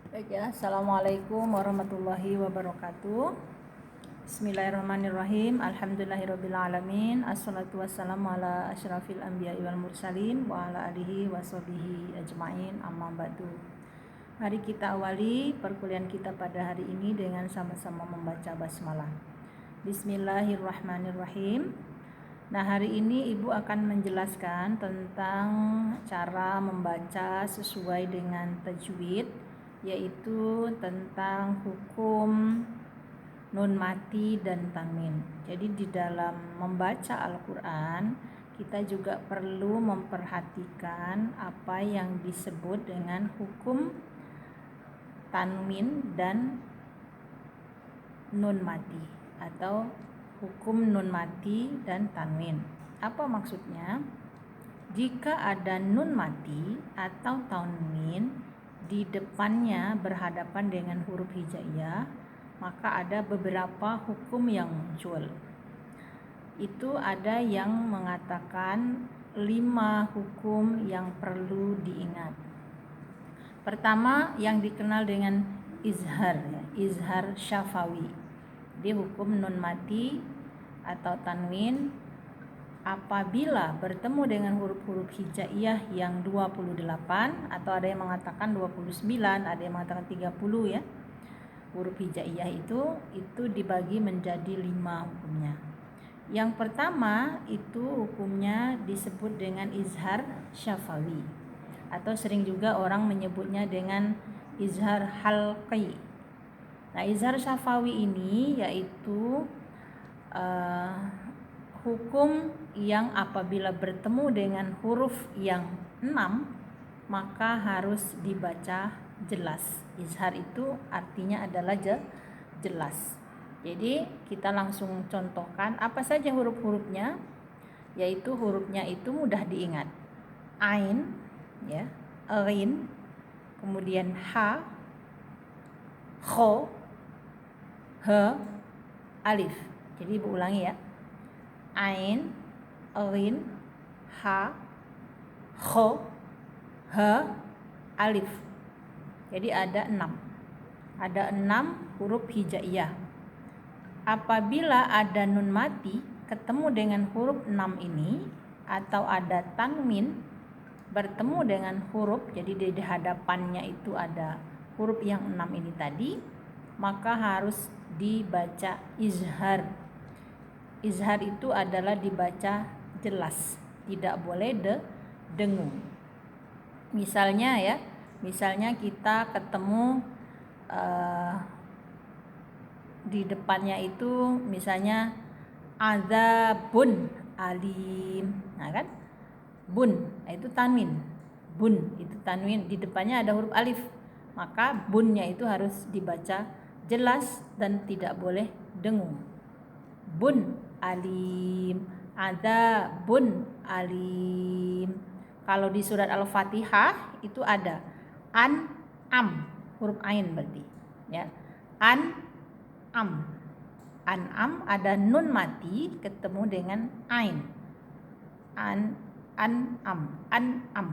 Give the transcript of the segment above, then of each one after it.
Baik ya, Assalamualaikum warahmatullahi wabarakatuh. Bismillahirrahmanirrahim. Alhamdulillahirrabbilalamin. Assalatu wassalamu ala asyrafil anbiya'i wal mursalin wa ala alihi washabihi ajma'in, amma ba'du. Mari kita awali perkuliahan kita pada hari ini dengan sama-sama membaca basmalah. Bismillahirrahmanirrahim. Nah, hari ini Ibu akan menjelaskan tentang cara membaca sesuai dengan tajwid, yaitu tentang hukum nun mati dan tanwin. Jadi di dalam membaca Al-Quran kita juga perlu memperhatikan apa yang disebut dengan hukum tanwin dan nun mati atau hukum nun mati dan tanwin. Apa maksudnya? Jika ada nun mati atau tanwin di depannya berhadapan dengan huruf hijaiyah, maka ada beberapa hukum yang muncul. Itu ada yang mengatakan 5 hukum yang perlu diingat. Pertama yang dikenal dengan izhar, izhar syafawi. Di hukum nun mati atau tanwin apabila bertemu dengan huruf-huruf hijaiyah yang 28 atau ada yang mengatakan 29, ada yang mengatakan 30 ya. Huruf hijaiyah itu dibagi menjadi 5 hukumnya. Yang pertama itu hukumnya disebut dengan izhar syafawi atau sering juga orang menyebutnya dengan izhar halqi. Nah, izhar syafawi ini yaitu hukum yang apabila bertemu dengan huruf yang 6 maka harus dibaca jelas. Izhar itu artinya adalah jelas. Jadi kita langsung contohkan apa saja huruf-hurufnya, yaitu hurufnya itu mudah diingat. Ain, ya, ghin, kemudian ha, kho, he, alif. Jadi Ibu ulangi ya. Ain, ghin, ha, kho, he, alif. Jadi ada 6. Ada 6 huruf hijaiyah. Apabila ada nun mati ketemu dengan huruf 6 ini atau ada tanwin bertemu dengan huruf, jadi di hadapannya itu ada huruf yang 6 ini tadi, maka harus dibaca izhar. Izhar itu adalah dibaca jelas, tidak boleh dengung. Misalnya kita ketemu di depannya itu misalnya azabun alim. Nah kan? Bun, itu tanwin. Bun itu tanwin, di depannya ada huruf alif. Maka bunnya itu harus dibaca jelas dan tidak boleh dengung. Bun alim, ada bun alim. Kalau di surat Al-Fatihah itu ada an am, huruf ain berarti ya. An am ada nun mati ketemu dengan ain. An am.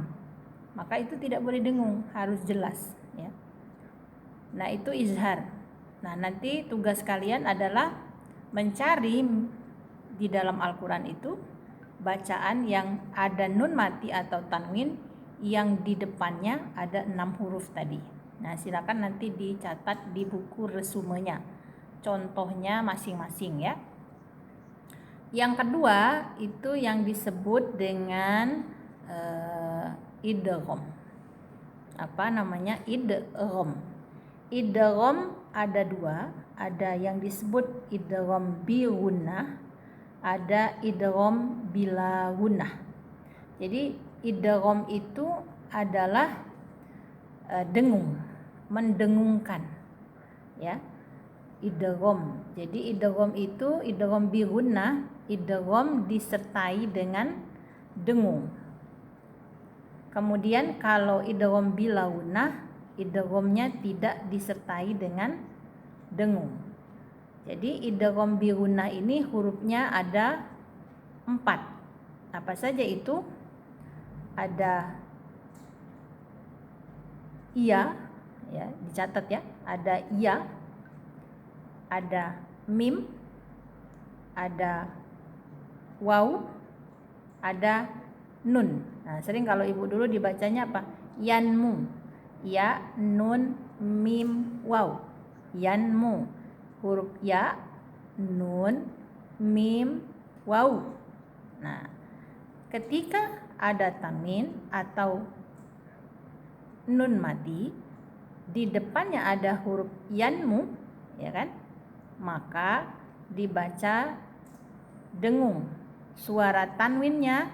Maka itu tidak boleh dengung, harus jelas ya. Nah, itu izhar. Nah, nanti tugas kalian adalah mencari di dalam Al-Quran itu bacaan yang ada nun mati atau tanwin yang di depannya ada 6 huruf tadi. Nah, silakan nanti dicatat di buku resumenya, contohnya masing-masing ya. Yang kedua itu yang disebut dengan idgham. Apa namanya? Idgham. Idgham ada 2. Ada yang disebut idgham bi gunnah, ada idgham bila gunnah. Jadi idgham itu adalah dengung, mendengungkan ya. Idgham. Jadi idgham itu idgham bi gunnah, idgham disertai dengan dengung. Kemudian kalau idgham bila gunnah, idghamnya tidak disertai dengan dengung. Jadi idgham bi gunnah ini hurufnya ada 4. Apa saja itu? Ada iya, ya, dicatat ya. Ada ya, ada mim, ada waw, ada nun. Nah, sering kalau ibu dulu dibacanya apa? Yanmu. Ya, nun, mim, waw. Yanmu. Huruf ya, nun, mim, waw. Nah, ketika ada tanwin atau nun mati, di depannya ada huruf yanmu, ya kan? Maka dibaca dengung. Suara tanwinnya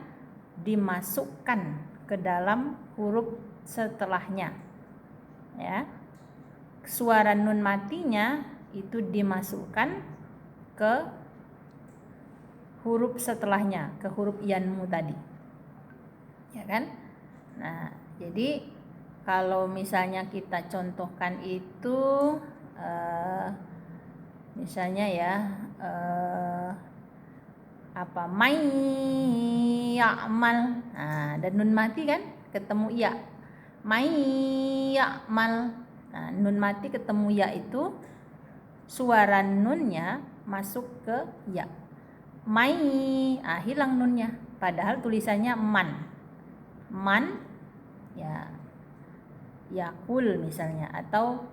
dimasukkan ke dalam huruf setelahnya. Ya. Suara nun matinya itu dimasukkan ke huruf setelahnya, ke huruf yanmu tadi. Ya kan? Nah, jadi kalau misalnya kita contohkan itu misalnya ya apa may ya'mal. Nah, dan nun mati kan ketemu ya. May ya'mal. Nah, nun mati ketemu ya itu suara nunnya masuk ke ya. May, hilang nunnya. Padahal tulisannya man. Man ya yakul misalnya, atau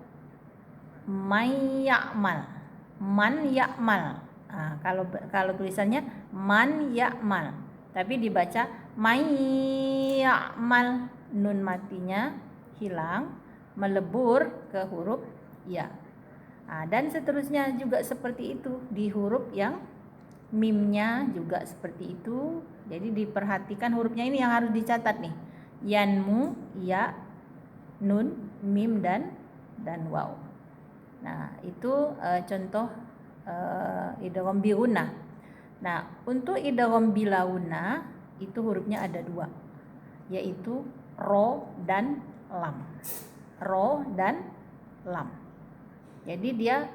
may ya'mal. Man ya'mal. Nah, kalau tulisannya man ya'mal, tapi dibaca may ya'mal, nun matinya hilang, melebur ke huruf ya. Nah, dan seterusnya juga seperti itu di huruf yang mimnya juga seperti itu. Jadi diperhatikan hurufnya ini yang harus dicatat nih. Yanmu, ya, nun, mim, dan waw. Nah, itu contoh idgham bi gunnah. Nah, untuk idgham bilauna itu hurufnya ada 2, yaitu ro dan lam. Ro dan lam. Jadi dia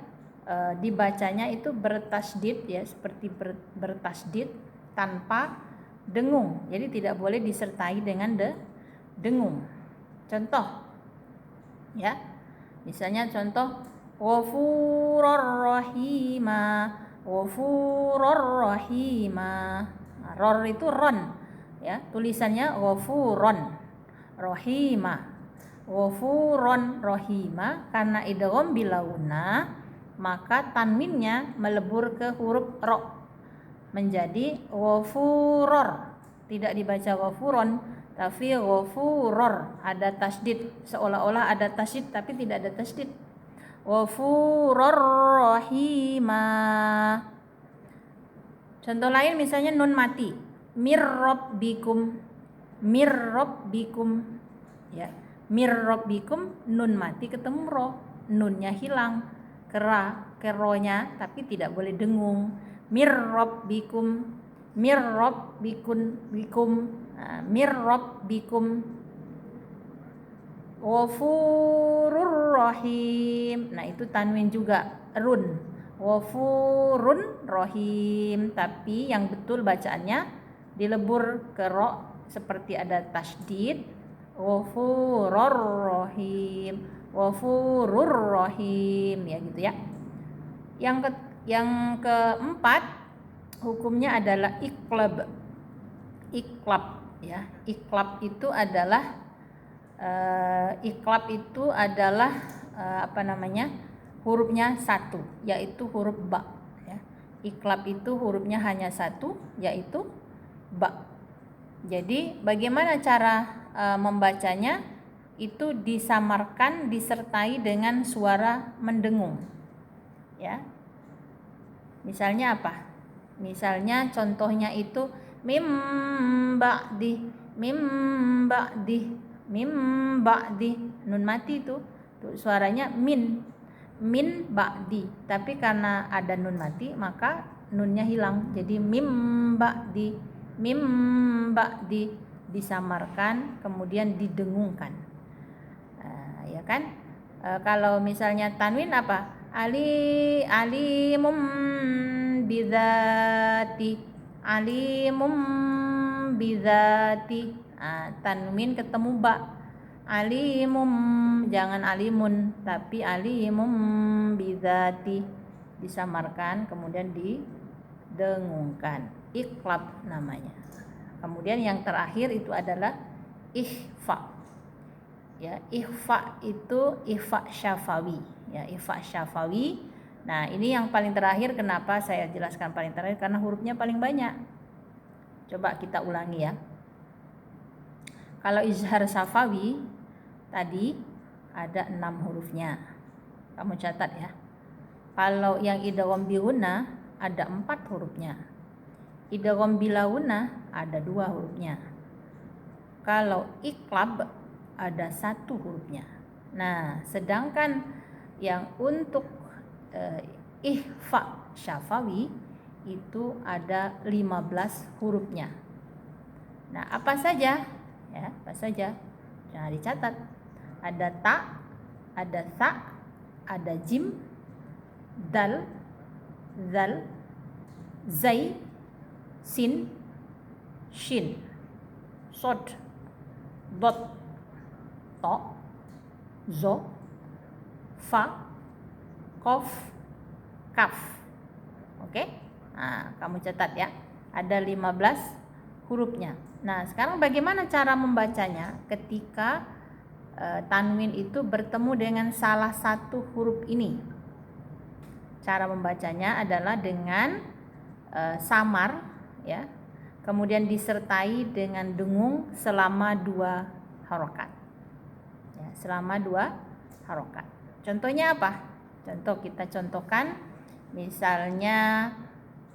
dibacanya itu bertasdid ya, seperti bertasdid tanpa dengung. Jadi tidak boleh disertai dengan dengung. Contoh ya. Misalnya contoh ghafurur rahima, ghafurur rahima. Nah, ror itu ron ya, tulisannya ghafuron rahima. Ghafuron rahima, karena idgham bilauna maka tanwinnya melebur ke huruf ro menjadi ghafuror. Tidak dibaca ghafuron tapi ghafuror, ada tasdid, seolah-olah ada tasdid tapi tidak ada tasdid. Ghafurur rahima. Contoh lain misalnya nun mati, mirrabbikum, mirrabbikum ya. Mirrabbikum, nun mati ketemu ro, nunnya hilang, keronya, tapi tidak boleh dengung. Mirrabbikum, mirrabbikum, mirrabbikum. Ghafurur rahim. Nah, itu tanwin juga run. Ghafurun rahim, tapi yang betul bacaannya dilebur ke ro seperti ada tasdid. Ghafurur rahim, ghafurur rahim ya gitu ya. Yang keempat hukumnya adalah iqlab. Iqlab ya. Iqlab itu adalah hurufnya 1, yaitu huruf ba ya. Iqlab itu hurufnya hanya 1, yaitu ba. Jadi bagaimana cara membacanya? Itu disamarkan disertai dengan suara mendengung ya. Misalnya apa? Misalnya contohnya itu mim ba'di, mim ba'di, mim ba'di. Nun mati itu suaranya min ba'di, tapi karena ada nun mati maka nunnya hilang, jadi mim ba'di, mim ba'di, disamarkan kemudian didengungkan. Ya kan? Kalau misalnya tanwin apa? Alimum bidzati, alimum bidzati. Tanwin ketemu ba, Alimum, jangan alimun, tapi alimum bidzati, disamarkan kemudian didengungkan. Iqlab namanya. Kemudian yang terakhir itu adalah ikhfa. Ya, ikhfa itu ikhfa syafawi, ya, ikhfa syafawi. Nah, ini yang paling terakhir. Kenapa saya jelaskan paling terakhir? Karena hurufnya paling banyak. Coba kita ulangi ya. Kalau izhar syafawi tadi ada 6 hurufnya. Kamu catat ya. Kalau yang idgham bi gunah ada 4 hurufnya. Idgham bilauna ada 2 hurufnya. Kalau iqlab ada 1 hurufnya. Nah, sedangkan yang untuk ikhfa syafawi itu ada 15 hurufnya. Nah, apa saja? Ya, apa saja? Jangan dicatat. Ada ta, ada tha, ada jim, dal, zal, zai, sin, shin, sod, dot, to, zo, fa, kof, kaf. Oke? Nah, kamu catat ya. Ada 15 hurufnya. Nah, sekarang bagaimana cara membacanya ketika tanwin itu bertemu dengan salah satu huruf ini? Cara membacanya adalah dengan samar, ya. Kemudian disertai dengan dengung selama 2 harokat. Ya, selama 2 harokat. Contohnya apa? Contoh, kita contohkan misalnya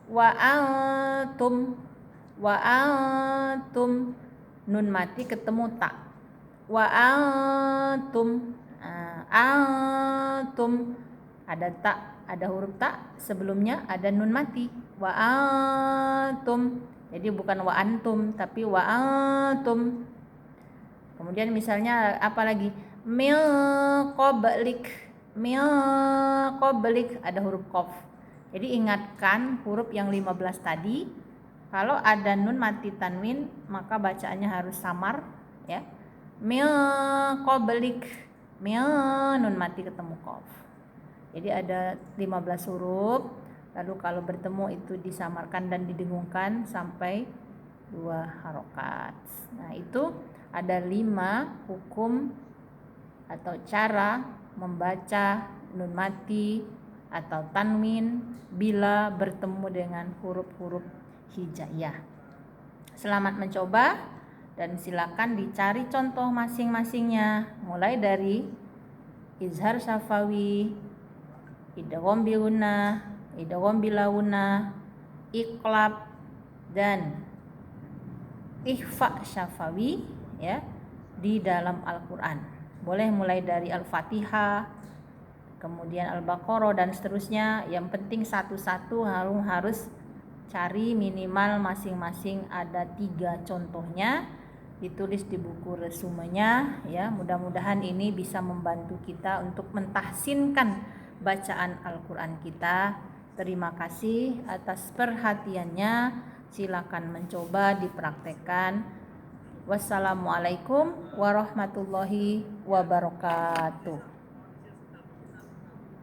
wa antum, nun mati ketemu ta. Wa antum, antum ada ta, ada huruf ta, sebelumnya ada nun mati. Wa antum. Jadi bukan wa antum tapi wa antum. Kemudian misalnya apa lagi? Min qablik, ada huruf qaf. Jadi ingatkan huruf yang 15 tadi. Kalau ada nun mati tanwin maka bacaannya harus samar, ya. Min qablik, nun mati ketemu qaf. Jadi ada 15 huruf. Lalu kalau bertemu itu disamarkan dan didengungkan sampai 2 harokat. Nah, itu ada 5 hukum atau cara membaca nun mati atau tanwin bila bertemu dengan huruf-huruf hijaiyah. Selamat mencoba dan silakan dicari contoh masing-masingnya, mulai dari izhar syafawi, idgham bi gunnah, idgham bilauna, iqlab, dan ikhfa syafawi, ya, di dalam Al-Qur'an. Boleh mulai dari Al-Fatihah, kemudian Al-Baqarah dan seterusnya. Yang penting satu-satu harus cari minimal masing-masing ada 3 contohnya, ditulis di buku resumenya, ya. Mudah-mudahan ini bisa membantu kita untuk mentahsinkan bacaan Al-Qur'an kita. Terima kasih atas perhatiannya. Silakan mencoba dipraktekkan. Wassalamualaikum warahmatullahi wabarakatuh.